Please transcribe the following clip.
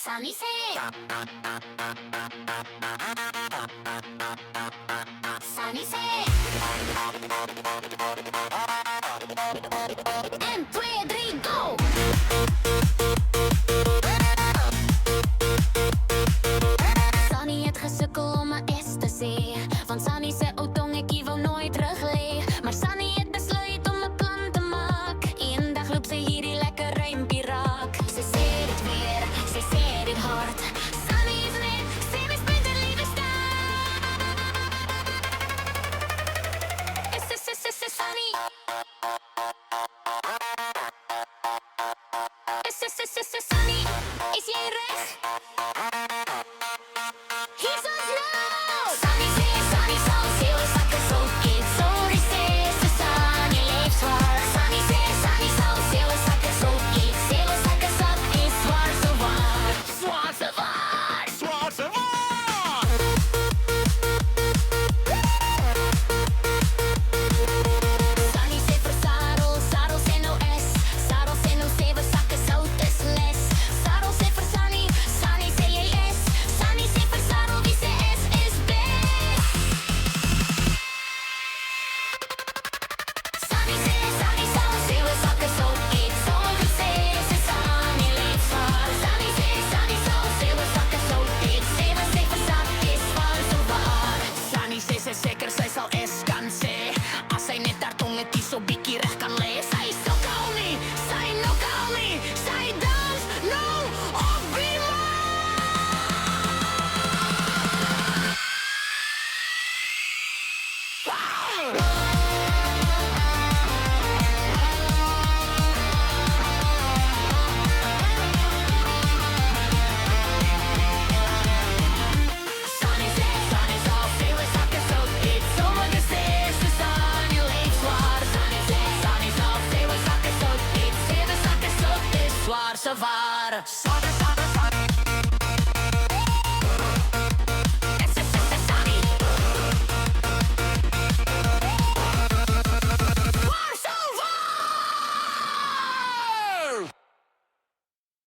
Sunny say. Sunny say. 1, 2, 3, go! Sunny het gesukkel om mijn S te zien. Want Sunny zei, oh tong, ik wil nooit teruglee. Maar Sunny het besluit om een plan te maken. Eén dag loopt ze hier die lekker rijmpie raak. Ze zei het weer, ze zei het hard. Sunny is net, ze mispunt een lieve staat. Sunny. Sunny, is jij recht? Hier zo snel! Sunny zee, Sunny zal veel zakken zo kind. Sorry zee, Sunny leeft zwaar. Sunny zee, Sunny zal veel zakken zo kind. Veel zakken zak is zwaar zo waar. Zwaar zo waar. Zwaar zo waar! Sunny zee voor Sarel, Sarel zee no S. Sarel zee no 7 zakken zout is les. Sarel zee voor Sunny, Sunny zee je S. Sunny zee voor Sarel, wie ze is best. Sunny zee, Sunny zal 7 zakken zout eet. Sommige zee, ze Sunny leeft zwaar. Sunny zee, Sunny zal 7 zakken zout eet. 7 zak is zwaar zo waar. Sunny zee, ze zeker, zij zal S kan zee. Als zij net daar tong het die zo bikkie recht kan lezen. Zij is zo kalm niet, zij no kalm niet. Zij dans no op bima. Sunny zee, Sunny zal veel zakken zout eet. Sommige zee, ze Sunny leeft zwaar. Sunny zee, Sunny zal veel zakken zout eet. 7 zakken zout is zwaar, ze waar. Zwaar,